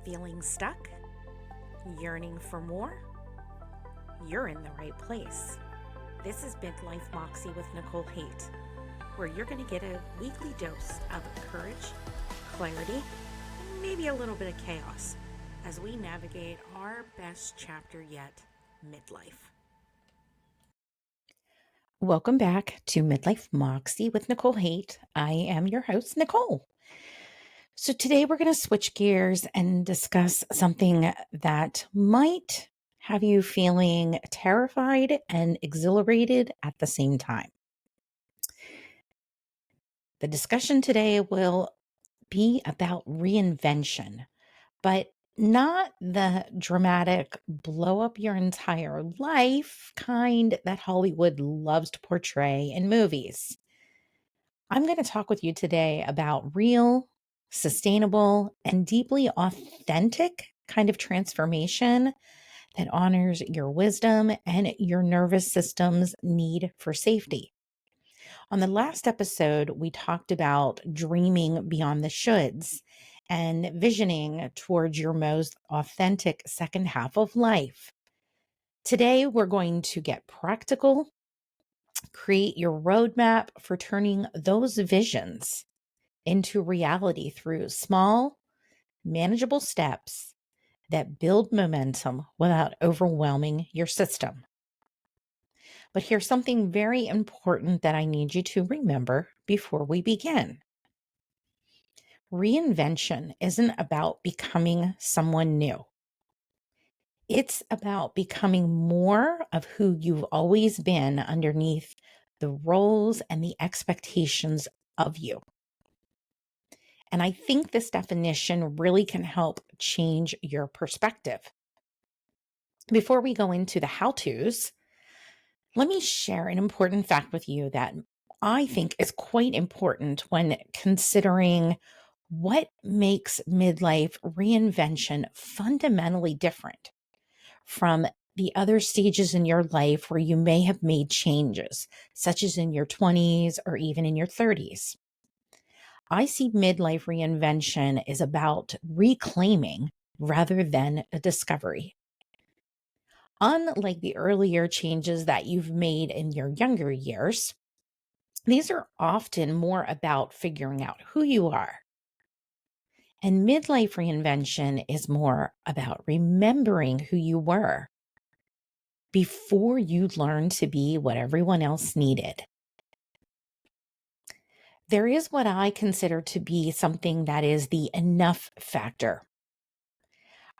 Feeling stuck? Yearning for more? You're in the right place. This is Midlife Moxie with Nicole Haight, where you're going to get a weekly dose of courage, clarity, and maybe a little bit of chaos as we navigate our best chapter yet, midlife. Welcome back to Midlife Moxie with Nicole Haight. I am your host, Nicole. So today we're going to switch gears and discuss something that might have you feeling terrified and exhilarated at the same time. The discussion today will be about reinvention, but not the dramatic blow up your entire life kind that Hollywood loves to portray in movies. I'm going to talk with you today about real, sustainable, and deeply authentic kind of transformation that honors your wisdom and your nervous system's need for safety. On the last episode, we talked about dreaming beyond the shoulds and visioning towards your most authentic second half of life. Today, we're going to get practical, create your roadmap for turning those visions into reality through small, manageable steps that build momentum without overwhelming your system. But here's something very important that I need you to remember before we begin. Reinvention isn't about becoming someone new. It's about becoming more of who you've always been underneath the roles and the expectations of you. And I think this definition really can help change your perspective. Before we go into the how-tos, let me share an important fact with you that I think is quite important when considering what makes midlife reinvention fundamentally different from the other stages in your life where you may have made changes, such as in your 20s or even in your 30s. I see midlife reinvention is about reclaiming rather than a discovery. Unlike the earlier changes that you've made in your younger years, these are often more about figuring out who you are. And midlife reinvention is more about remembering who you were before you learned to be what everyone else needed. There is what I consider to be something that is the enough factor.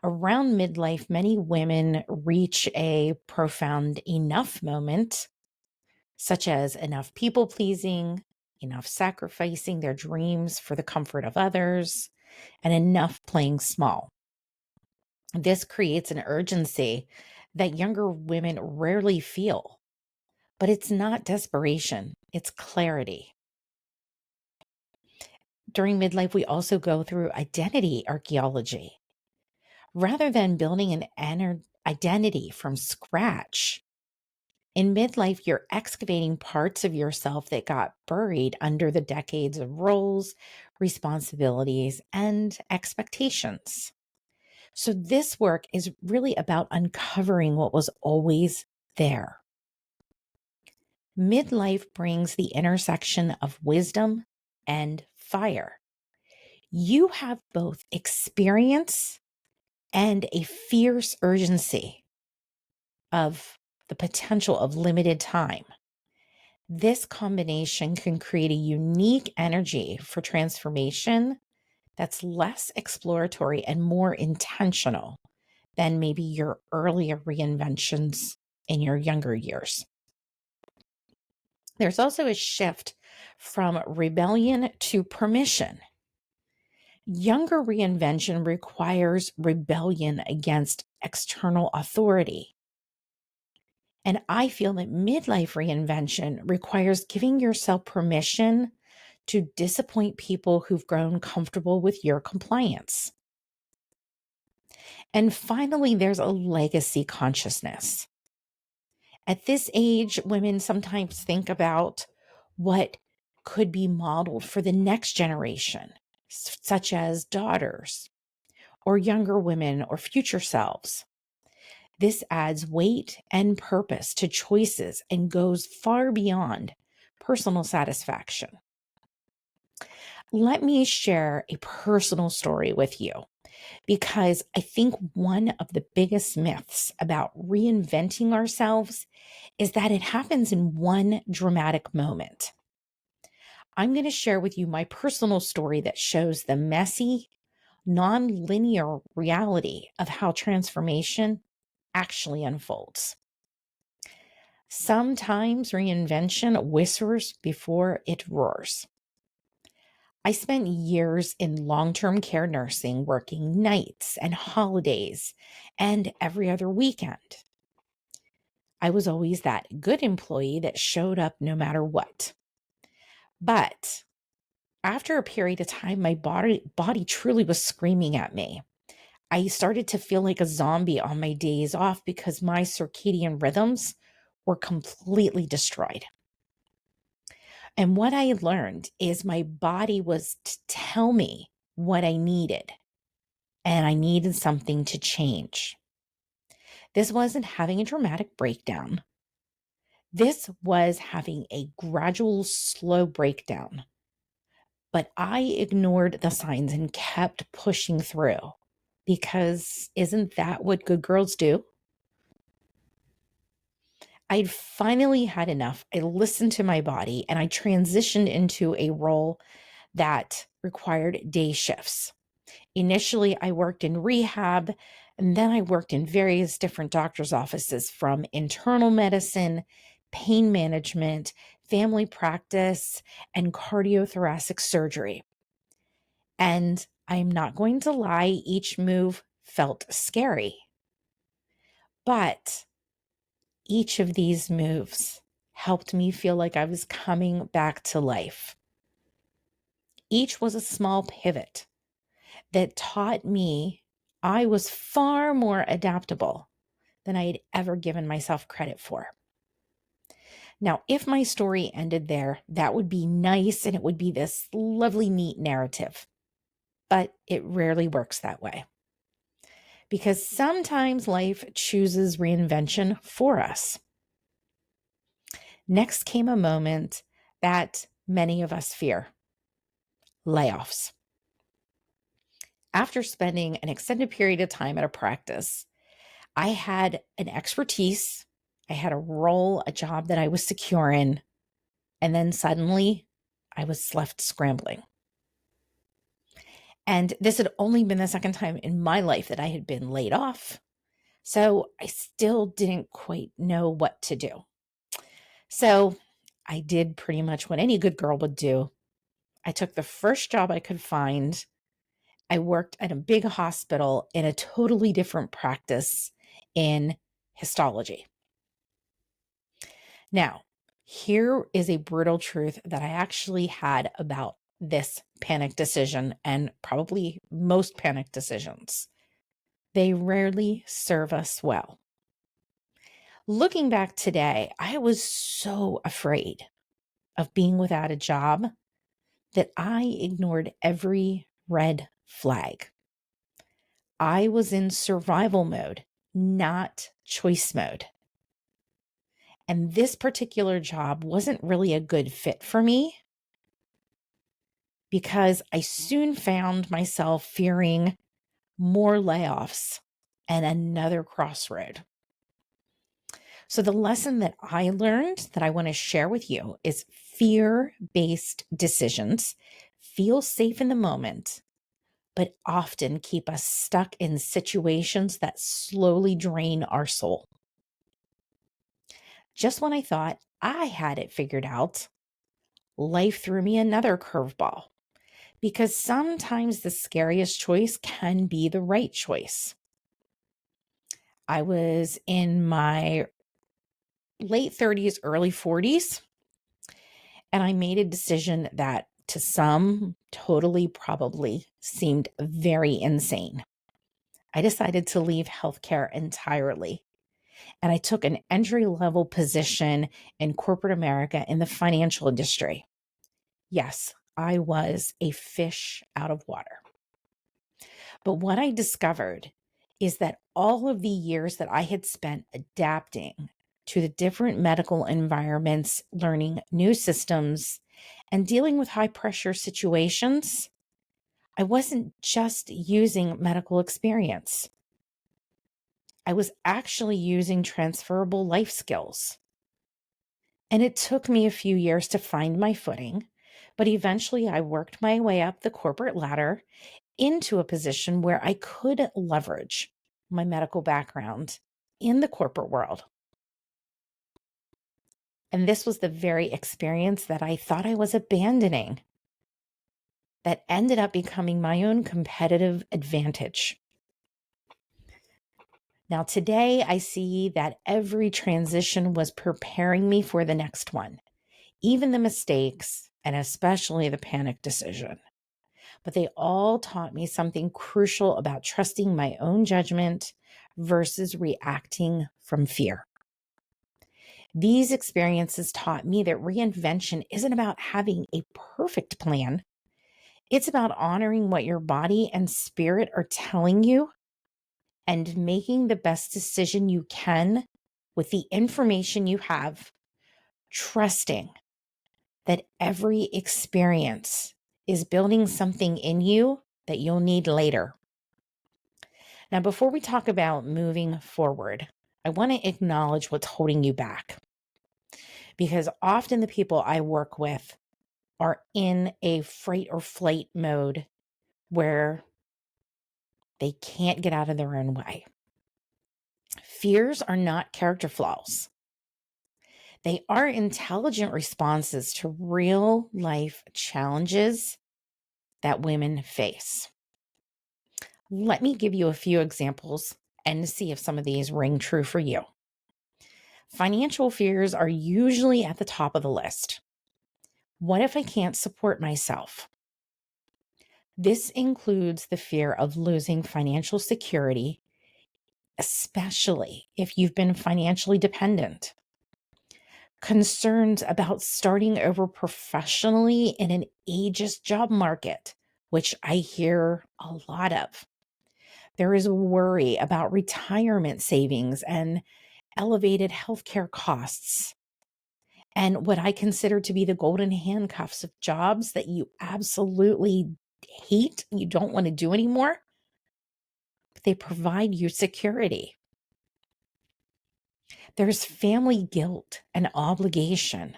Around midlife, many women reach a profound enough moment, such as enough people pleasing, enough sacrificing their dreams for the comfort of others, and enough playing small. This creates an urgency that younger women rarely feel, but it's not desperation, it's clarity. During midlife, we also go through identity archaeology. Rather than building an identity from scratch, in midlife, you're excavating parts of yourself that got buried under the decades of roles, responsibilities, and expectations. So this work is really about uncovering what was always there. Midlife brings the intersection of wisdom and fire. You have both experience and a fierce urgency of the potential of limited time. This combination can create a unique energy for transformation that's less exploratory and more intentional than maybe your earlier reinventions in your younger years. There's also a shift from rebellion to permission. Younger reinvention requires rebellion against external authority. And I feel that midlife reinvention requires giving yourself permission to disappoint people who've grown comfortable with your compliance. And finally, there's a legacy consciousness. At this age, women sometimes think about what could be modeled for the next generation, such as daughters, or younger women or future selves. This adds weight and purpose to choices and goes far beyond personal satisfaction. Let me share a personal story with you because I think one of the biggest myths about reinventing ourselves is that it happens in one dramatic moment. I'm going to share with you my personal story that shows the messy, non-linear reality of how transformation actually unfolds. Sometimes reinvention whispers before it roars. I spent years in long-term care nursing, working nights and holidays and every other weekend. I was always that good employee that showed up no matter what. But after a period of time, my body truly was screaming at me. I started to feel like a zombie on my days off because my circadian rhythms were completely destroyed. And what I learned is my body was to tell me what I needed, and I needed something to change. This wasn't having a dramatic breakdown. This was having a gradual, slow breakdown. But I ignored the signs and kept pushing through because isn't that what good girls do? I'd finally had enough. I listened to my body and I transitioned into a role that required day shifts. Initially, I worked in rehab, and then I worked in various different doctor's offices from internal medicine, pain management, family practice, and cardiothoracic surgery. And I'm not going to lie, each move felt scary. But each of these moves helped me feel like I was coming back to life. Each was a small pivot that taught me I was far more adaptable than I had ever given myself credit for. Now, if my story ended there, that would be nice and it would be this lovely, neat narrative. But it rarely works that way. Because sometimes life chooses reinvention for us. Next came a moment that many of us fear: layoffs. After spending an extended period of time at a practice, I had an expertise, I had a role, a job that I was secure in, and then suddenly I was left scrambling. And this had only been the second time in my life that I had been laid off. So I still didn't quite know what to do. So I did pretty much what any good girl would do. I took the first job I could find. I worked at a big hospital in a totally different practice in histology. Now, here is a brutal truth that I actually had about this panic decision and probably most panic decisions. They rarely serve us well. Looking back today, I was so afraid of being without a job that I ignored every red flag. I was in survival mode, not choice mode. And this particular job wasn't really a good fit for me because I soon found myself fearing more layoffs and another crossroad. So the lesson that I learned that I want to share with you is fear-based decisions feel safe in the moment, but often keep us stuck in situations that slowly drain our soul. Just when I thought I had it figured out, life threw me another curveball because sometimes the scariest choice can be the right choice. I was in my late 30s, early 40s, and I made a decision that to some totally probably seemed very insane. I decided to leave healthcare entirely. And I took an entry-level position in corporate America in the financial industry. Yes, I was a fish out of water. But what I discovered is that all of the years that I had spent adapting to the different medical environments, learning new systems, and dealing with high pressure situations, I wasn't just using medical experience. I was actually using transferable life skills. And it took me a few years to find my footing, but eventually I worked my way up the corporate ladder into a position where I could leverage my medical background in the corporate world. And this was the very experience that I thought I was abandoning that ended up becoming my own competitive advantage. Now, today I see that every transition was preparing me for the next one, even the mistakes, and especially the panic decision. But they all taught me something crucial about trusting my own judgment versus reacting from fear. These experiences taught me that reinvention isn't about having a perfect plan. It's about honoring what your body and spirit are telling you and making the best decision you can with the information you have, trusting that every experience is building something in you that you'll need later. Now, before we talk about moving forward, I want to acknowledge what's holding you back, because often the people I work with are in a fight or flight mode where they can't get out of their own way. Fears are not character flaws. They are intelligent responses to real life challenges that women face. Let me give you a few examples and see if some of these ring true for you. Financial fears are usually at the top of the list. What if I can't support myself? This includes the fear of losing financial security, especially if you've been financially dependent. Concerns about starting over professionally in an ageist job market, which I hear a lot of. There is worry about retirement savings and elevated healthcare costs, and what I consider to be the golden handcuffs of jobs that you absolutely hate, you don't want to do anymore, but they provide you security. There's family guilt and obligation.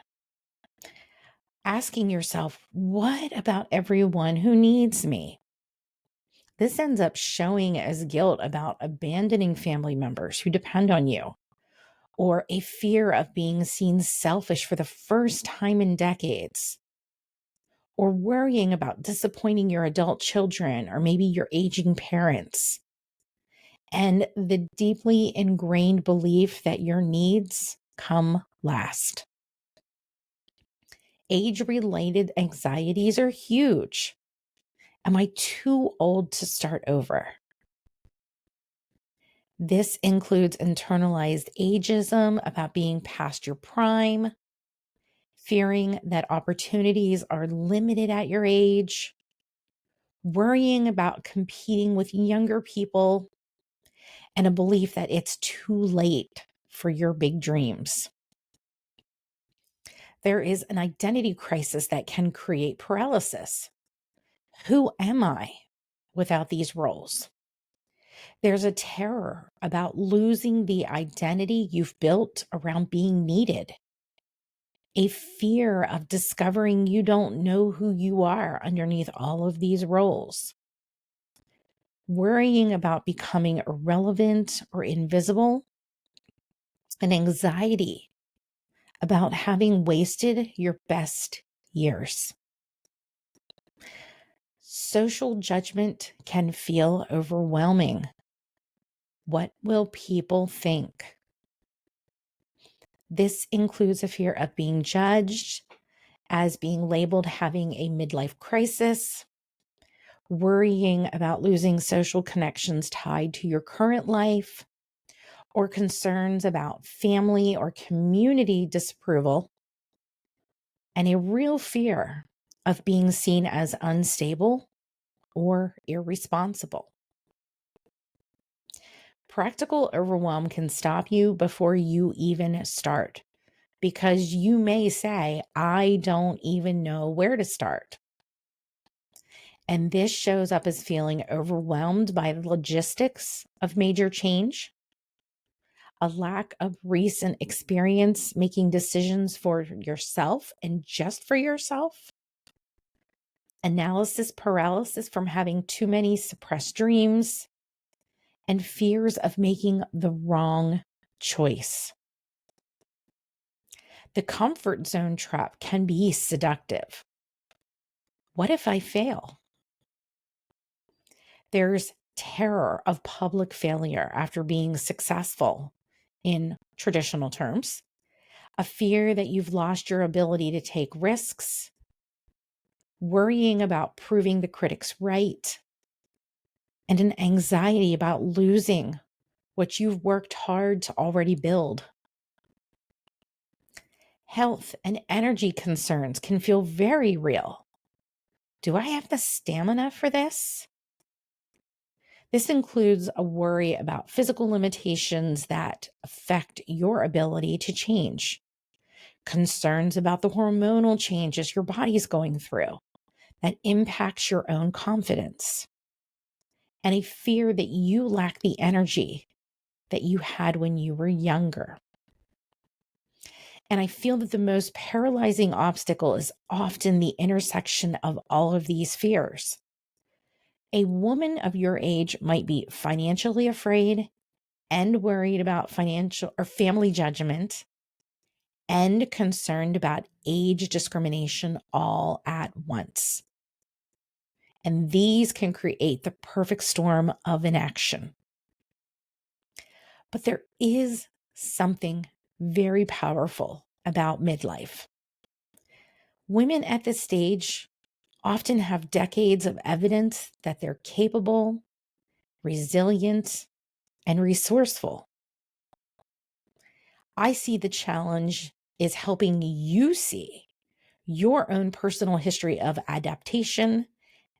Asking yourself, what about everyone who needs me? This ends up showing as guilt about abandoning family members who depend on you, or a fear of being seen selfish for the first time in decades, or worrying about disappointing your adult children or maybe your aging parents, and the deeply ingrained belief that your needs come last. Age-related anxieties are huge. Am I too old to start over? This includes internalized ageism about being past your prime, fearing that opportunities are limited at your age, worrying about competing with younger people, and a belief that it's too late for your big dreams. There is an identity crisis that can create paralysis. Who am I without these roles? There's a terror about losing the identity you've built around being needed, a fear of discovering you don't know who you are underneath all of these roles, worrying about becoming irrelevant or invisible, and anxiety about having wasted your best years. Social judgment can feel overwhelming. What will people think? This includes a fear of being judged, as being labeled having a midlife crisis, worrying about losing social connections tied to your current life, or concerns about family or community disapproval, and a real fear of being seen as unstable or irresponsible. Practical overwhelm can stop you before you even start because you may say, I don't even know where to start. And this shows up as feeling overwhelmed by the logistics of major change, a lack of recent experience making decisions for yourself and just for yourself, analysis paralysis from having too many suppressed dreams, and fears of making the wrong choice. The comfort zone trap can be seductive. What if I fail? There's terror of public failure after being successful in traditional terms, a fear that you've lost your ability to take risks, worrying about proving the critics right, and an anxiety about losing what you've worked hard to already build. Health and energy concerns can feel very real. Do I have the stamina for this? This includes a worry about physical limitations that affect your ability to change, concerns about the hormonal changes your body's going through that impacts your own confidence, and a fear that you lack the energy that you had when you were younger. And I feel that the most paralyzing obstacle is often the intersection of all of these fears. A woman of your age might be financially afraid and worried about financial or family judgment and concerned about age discrimination all at once. And these can create the perfect storm of inaction. But there is something very powerful about midlife. Women at this stage often have decades of evidence that they're capable, resilient, and resourceful. I see the challenge is helping you see your own personal history of adaptation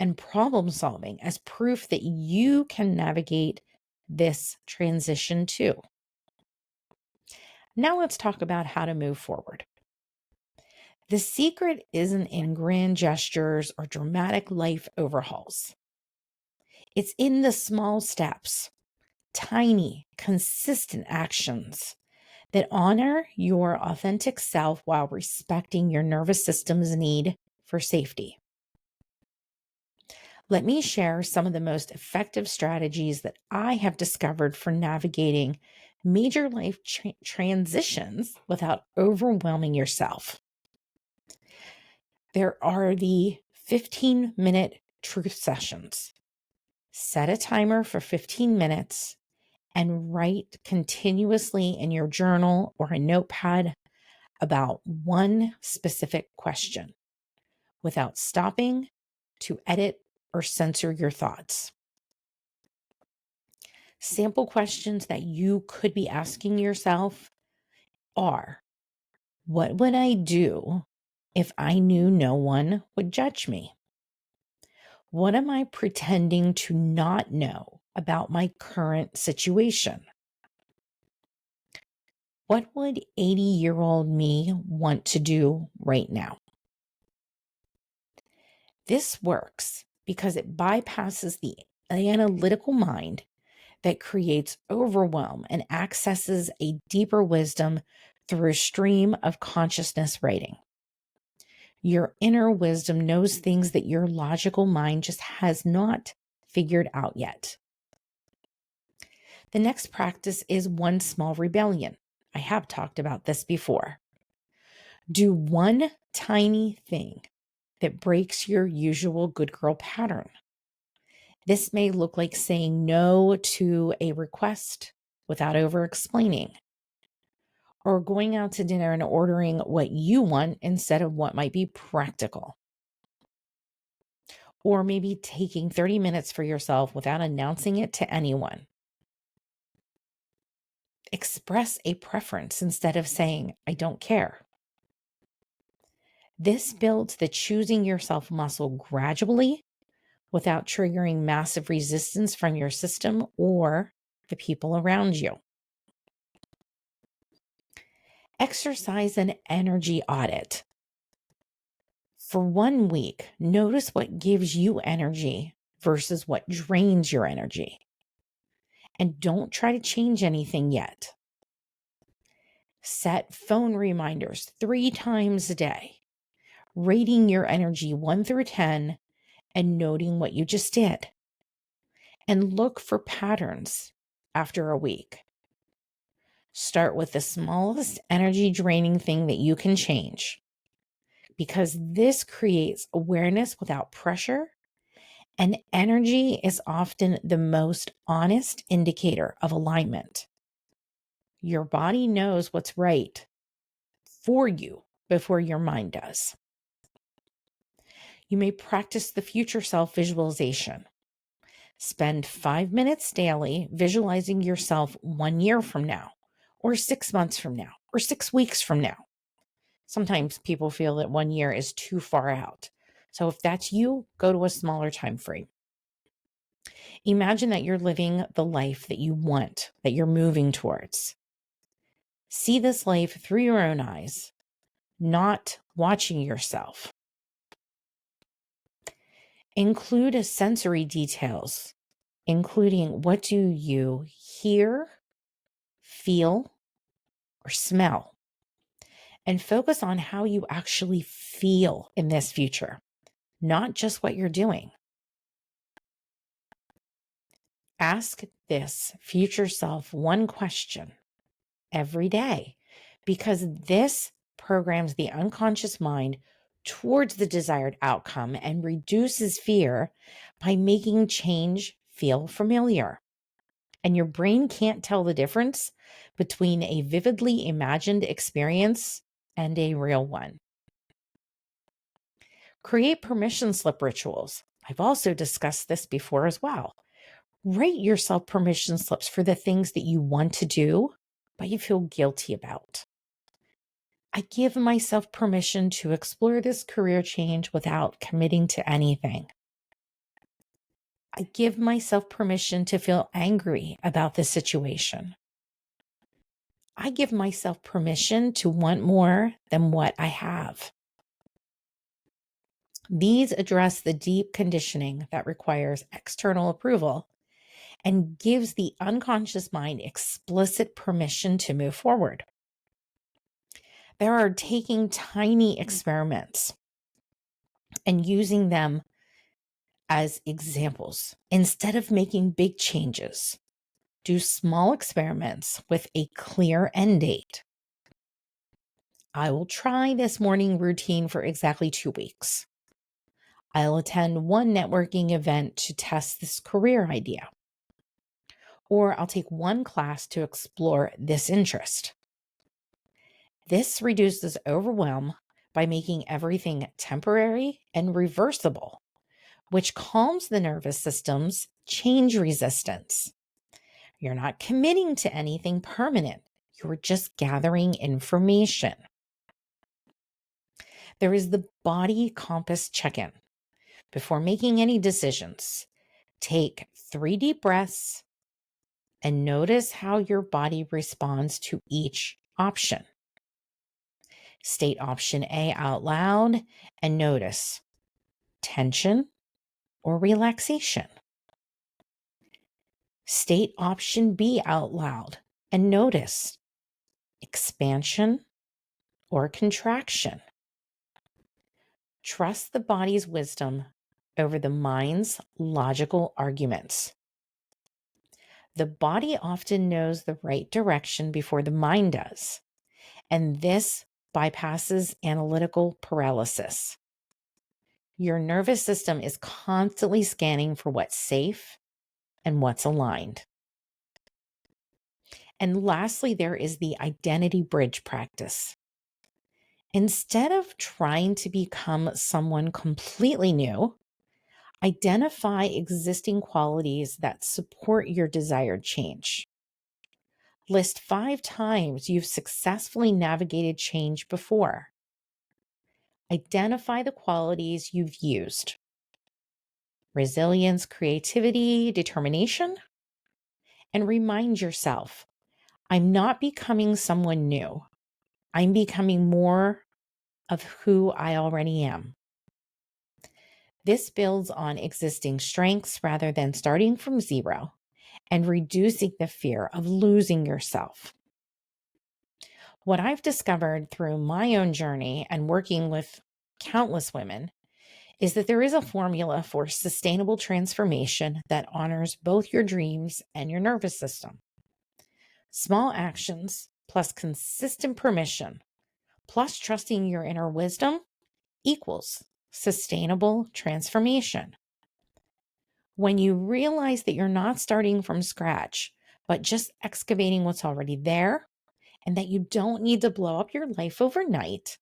and problem solving as proof that you can navigate this transition too. Now let's talk about how to move forward. The secret isn't in grand gestures or dramatic life overhauls. It's in the small steps, tiny, consistent actions that honor your authentic self while respecting your nervous system's need for safety. Let me share some of the most effective strategies that I have discovered for navigating major life transitions without overwhelming yourself. There are the 15-minute truth sessions. Set a timer for 15 minutes and write continuously in your journal or a notepad about one specific question without stopping to edit or censor your thoughts. Sample questions that you could be asking yourself are, what would I do if I knew no one would judge me? What am I pretending to not know about my current situation? What would 80-year-old me want to do right now? This works because it bypasses the analytical mind that creates overwhelm and accesses a deeper wisdom through a stream of consciousness writing. Your inner wisdom knows things that your logical mind just has not figured out yet. The next practice is one small rebellion. I have talked about this before. Do one tiny thing that breaks your usual good girl pattern. This may look like saying no to a request without over-explaining, or going out to dinner and ordering what you want instead of what might be practical. Or maybe taking 30 minutes for yourself without announcing it to anyone. Express a preference instead of saying, I don't care. This builds the choosing yourself muscle gradually without triggering massive resistance from your system or the people around you. Exercise an energy audit. For 1 week, notice what gives you energy versus what drains your energy. And don't try to change anything yet. Set phone reminders 3 times a day, rating your energy 1 through 10 and noting what you just did. And look for patterns after a week. Start with the smallest energy draining thing that you can change, because this creates awareness without pressure, and energy is often the most honest indicator of alignment. Your body knows what's right for you before your mind does. You may practice the future self visualization. Spend 5 minutes daily visualizing yourself 1 year from now, or 6 months from now, or 6 weeks from now. Sometimes people feel that 1 year is too far out. So if that's you, go to a smaller time frame. Imagine that you're living the life that you want, that you're moving towards. See this life through your own eyes, not watching yourself. Include sensory details, including what do you hear, feel, or smell, and focus on how you actually feel in this future, not just what you're doing. Ask this future self one question every day, because this programs the unconscious mind towards the desired outcome and reduces fear by making change feel familiar. And your brain can't tell the difference between a vividly imagined experience and a real one. Create permission slip rituals. I've also discussed this before as well. Write yourself permission slips for the things that you want to do, but you feel guilty about. I give myself permission to explore this career change without committing to anything. I give myself permission to feel angry about this situation. I give myself permission to want more than what I have. These address the deep conditioning that requires external approval and gives the unconscious mind explicit permission to move forward. There are taking tiny experiments and using them as examples. Instead of making big changes, do small experiments with a clear end date. I will try this morning routine for exactly 2 weeks. I'll attend one networking event to test this career idea. Or I'll take one class to explore this interest. This reduces overwhelm by making everything temporary and reversible, which calms the nervous system's change resistance. You're not committing to anything permanent. You're just gathering information. There is the body compass check-in. Before making any decisions, take 3 deep breaths and notice how your body responds to each option. State option A out loud and notice tension or relaxation. State option B out loud and notice expansion or contraction. Trust the body's wisdom over the mind's logical arguments. The body often knows the right direction before the mind does, and this bypasses analytical paralysis. Your nervous system is constantly scanning for what's safe and what's aligned. And lastly, there is the identity bridge practice. Instead of trying to become someone completely new, identify existing qualities that support your desired change. List 5 times you've successfully navigated change before. Identify the qualities you've used: resilience, creativity, determination, And remind yourself, I'm not becoming someone new. I'm becoming more of who I already am. This builds on existing strengths rather than starting from zero and reducing the fear of losing yourself. What I've discovered through my own journey and working with countless women is that there is a formula for sustainable transformation that honors both your dreams and your nervous system. Small actions plus consistent permission plus trusting your inner wisdom equals sustainable transformation. When you realize that you're not starting from scratch, but just excavating what's already there, and that you don't need to blow up your life overnight,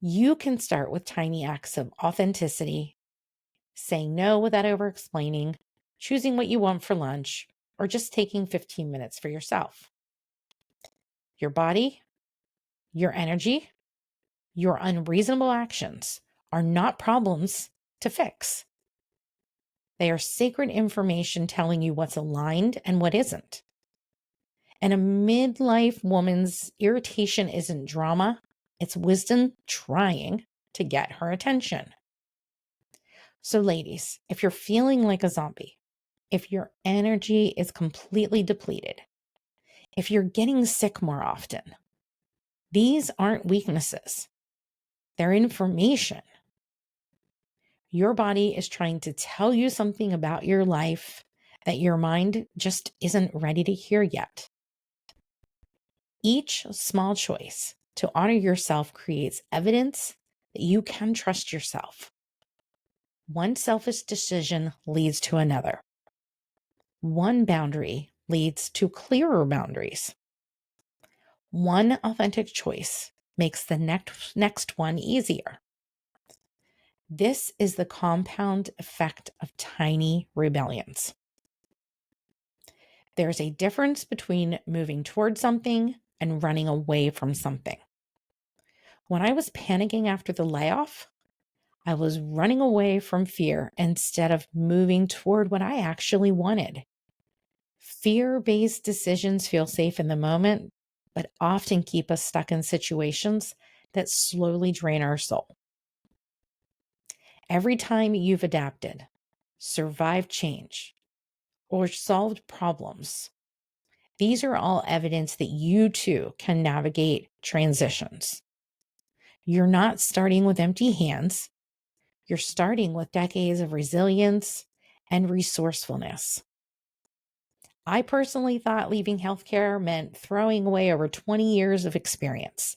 you can start with tiny acts of authenticity, saying no without over-explaining, choosing what you want for lunch, or just taking 15 minutes for yourself. Your body, your energy, your unreasonable actions are not problems to fix. They are sacred information telling you what's aligned and what isn't. And a midlife woman's irritation isn't drama, it's wisdom trying to get her attention. So, ladies, if you're feeling like a zombie, if your energy is completely depleted, if you're getting sick more often, these aren't weaknesses, they're information. Your body is trying to tell you something about your life that your mind just isn't ready to hear yet. Each small choice to honor yourself creates evidence that you can trust yourself. One selfish decision leads to another. One boundary leads to clearer boundaries. One authentic choice makes the next one easier. This is the compound effect of tiny rebellions. There's a difference between moving toward something and running away from something. When I was panicking after the layoff, I was running away from fear instead of moving toward what I actually wanted. Fear-based decisions feel safe in the moment, but often keep us stuck in situations that slowly drain our soul. Every time you've adapted, survived change, or solved problems, these are all evidence that you too can navigate transitions. You're not starting with empty hands. You're starting with decades of resilience and resourcefulness. I personally thought leaving healthcare meant throwing away over 20 years of experience.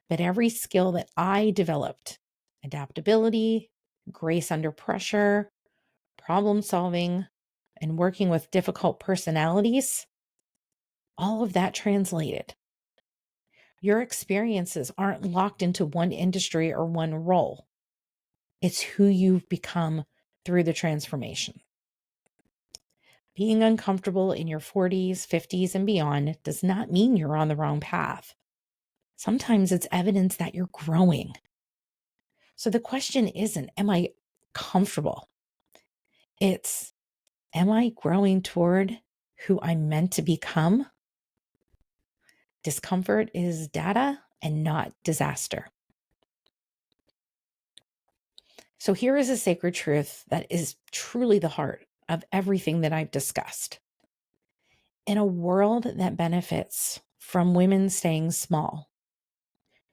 But every skill that I developed, adaptability, grace under pressure, problem solving, and working with difficult personalities, all of that translated. Your experiences aren't locked into one industry or one role. It's who you've become through the transformation. Being uncomfortable in your 40s, 50s, and beyond does not mean you're on the wrong path. Sometimes it's evidence that you're growing. So the question isn't, am I comfortable? It's, am I growing toward who I'm meant to become? Discomfort is data and not disaster. So here is a sacred truth that is truly the heart of everything that I've discussed. In a world that benefits from women staying small,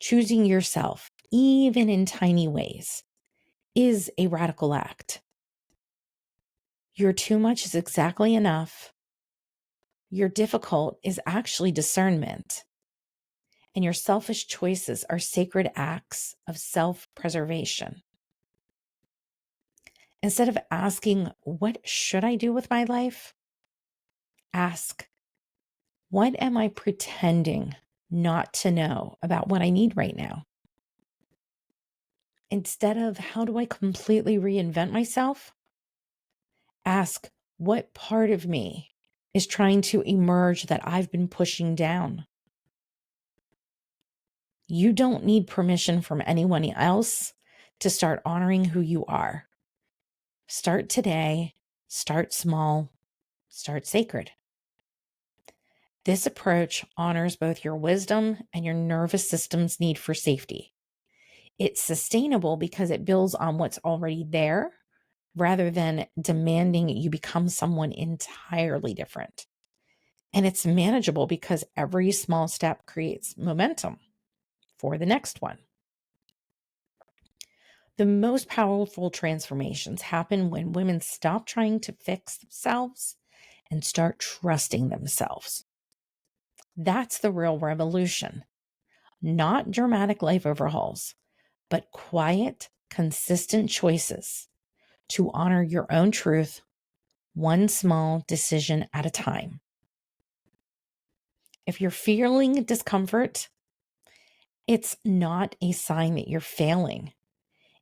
choosing yourself, even in tiny ways, is a radical act. Your too much is exactly enough. Your difficult is actually discernment. And your selfish choices are sacred acts of self-preservation. Instead of asking, what should I do with my life? Ask, what am I pretending not to know about what I need right now? Instead of, how do I completely reinvent myself? Ask, what part of me is trying to emerge that I've been pushing down? You don't need permission from anyone else to start honoring who you are. Start today, start small, Start sacred. This approach honors both your wisdom and your nervous system's need for safety. It's sustainable because it builds on what's already there rather than demanding you become someone entirely different. And it's manageable because every small step creates momentum for the next one. The most powerful transformations happen when women stop trying to fix themselves and start trusting themselves. That's the real revolution. Not dramatic life overhauls, but quiet, consistent choices to honor your own truth, one small decision at a time. If you're feeling discomfort, it's not a sign that you're failing.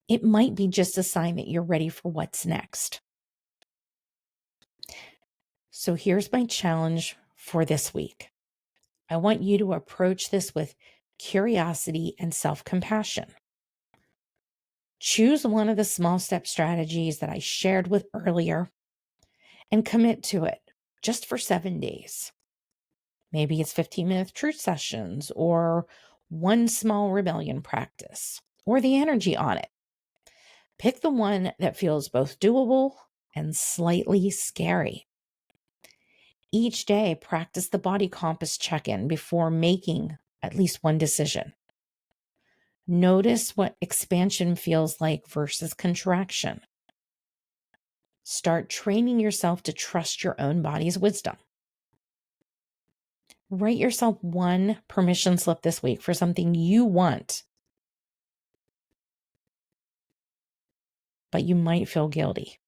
It might be just a sign that you're ready for what's next. So here's my challenge for this week. I want you to approach this with curiosity and self-compassion. Choose one of the small step strategies that I shared with earlier and commit to it just for 7 days. Maybe it's 15-minute truth sessions or one small rebellion practice or the energy audit. Pick the one that feels both doable and slightly scary. Each day, practice the body compass check-in before making at least one decision. Notice what expansion feels like versus contraction. Start training yourself to trust your own body's wisdom. Write yourself one permission slip this week for something you want, but you might feel guilty,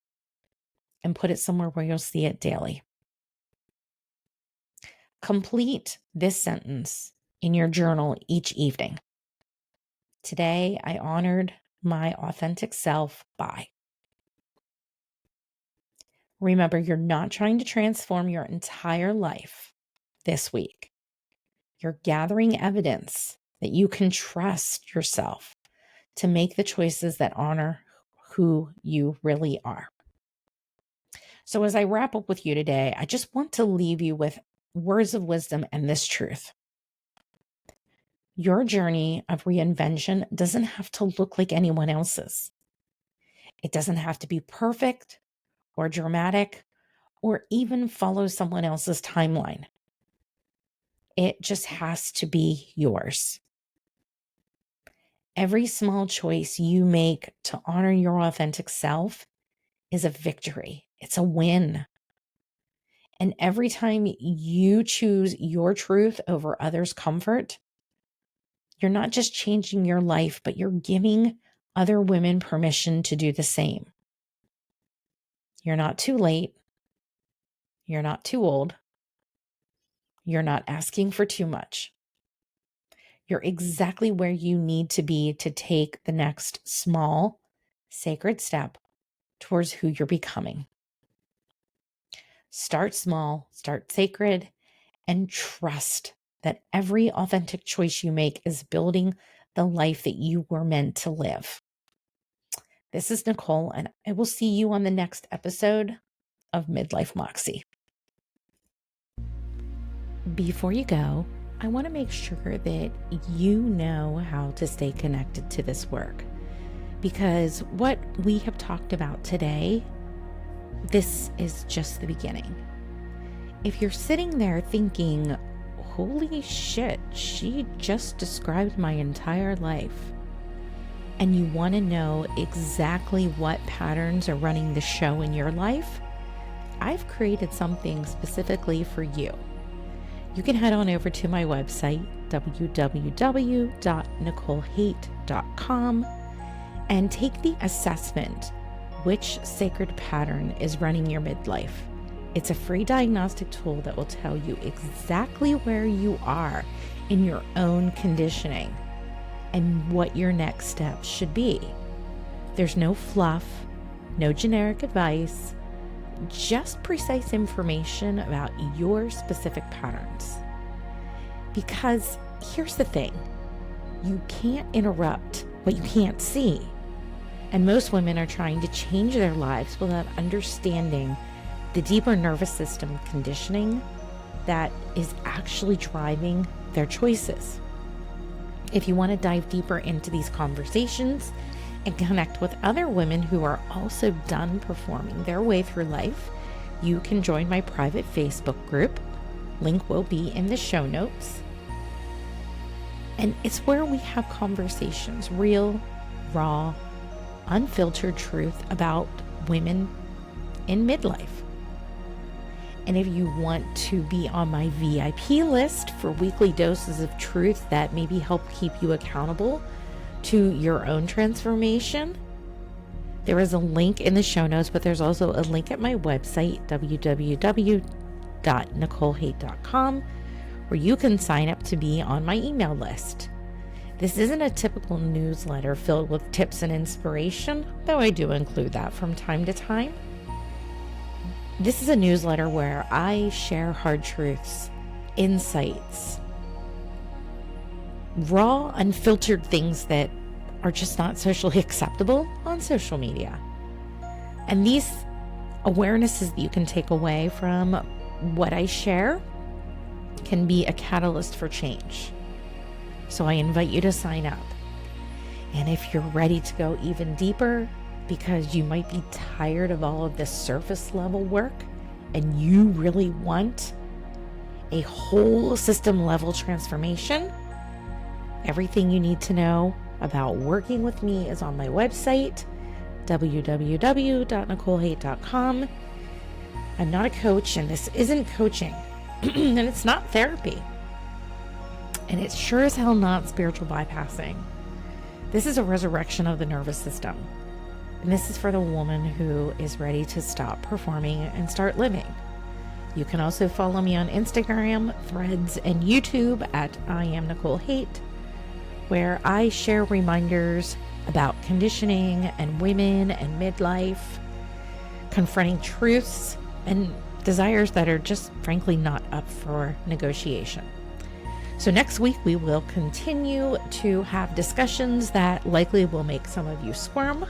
and put it somewhere where you'll see it daily. Complete this sentence in your journal each evening. Today, I honored my authentic self by. Remember, you're not trying to transform your entire life this week. You're gathering evidence that you can trust yourself to make the choices that honor who you really are. So as I wrap up with you today, I just want to leave you with words of wisdom and this truth. Your journey of reinvention doesn't have to look like anyone else's. It doesn't have to be perfect or dramatic or even follow someone else's timeline. It just has to be yours. Every small choice you make to honor your authentic self is a victory. It's a win. And every time you choose your truth over others' comfort, you're not just changing your life, but you're giving other women permission to do the same. You're not too late. You're not too old. You're not asking for too much. You're exactly where you need to be to take the next small, sacred step towards who you're becoming. Start small, start sacred, and trust that every authentic choice you make is building the life that you were meant to live. This is Nicole, and I will see you on the next episode of Midlife Moxie. Before you go, I want to make sure that you know how to stay connected to this work, because what we have talked about today, this is just the beginning. If you're sitting there thinking, holy shit, she just described my entire life, and you want to know exactly what patterns are running the show in your life, I've created something specifically for you. You can head on over to my website, www.nicolehaight.com, and take the assessment, which sacred pattern is running your midlife. It's a free diagnostic tool that will tell you exactly where you are in your own conditioning and what your next steps should be. There's no fluff, no generic advice, just precise information about your specific patterns. Because here's the thing, you can't interrupt what you can't see. And most women are trying to change their lives without understanding the deeper nervous system conditioning that is actually driving their choices. If you want to dive deeper into these conversations and connect with other women who are also done performing their way through life, you can join my private Facebook group. Link will be in the show notes. And it's where we have conversations, real, raw, unfiltered truth about women in midlife. And if you want to be on my VIP list for weekly doses of truth that maybe help keep you accountable to your own transformation, there is a link in the show notes, but there's also a link at my website, www.nicolehaight.com, where you can sign up to be on my email list. This isn't a typical newsletter filled with tips and inspiration, though I do include that from time to time. This is a newsletter where I share hard truths, insights, raw, unfiltered things that are just not socially acceptable on social media. And these awarenesses that you can take away from what I share can be a catalyst for change. So I invite you to sign up. And if you're ready to go even deeper, because you might be tired of all of this surface level work and you really want a whole system level transformation, everything you need to know about working with me is on my website, www.nicolehaight.com. I'm not a coach, and this isn't coaching, and it's not therapy, and it's sure as hell not spiritual bypassing. This is a resurrection of the nervous system. And this is for the woman who is ready to stop performing and start living. You can also follow me on Instagram, Threads, and YouTube at I am Nicole Haight, where I share reminders about conditioning and women and midlife, confronting truths and desires that are just frankly not up for negotiation. So next week we will continue to have discussions that likely will make some of you squirm.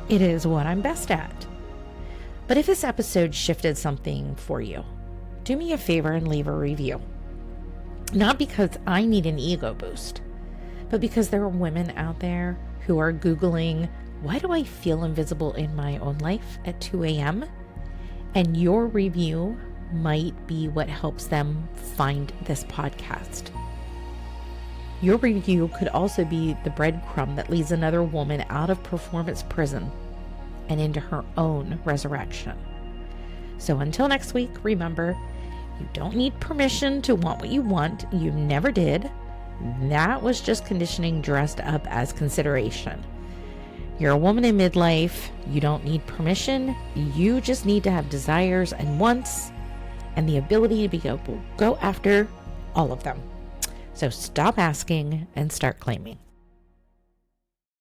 It is what I'm best at. But if this episode shifted something for you, do me a favor and leave a review. Not because I need an ego boost, but because there are women out there who are Googling, why do I feel invisible in my own life at 2 a.m.? And your review might be what helps them find this podcast. Your review could also be the breadcrumb that leads another woman out of performance prison and into her own resurrection. So until next week, remember, you don't need permission to want what you want. You never did. That was just conditioning dressed up as consideration. You're a woman in midlife. You don't need permission. You just need to have desires and wants and the ability to go after all of them. So stop asking and start claiming.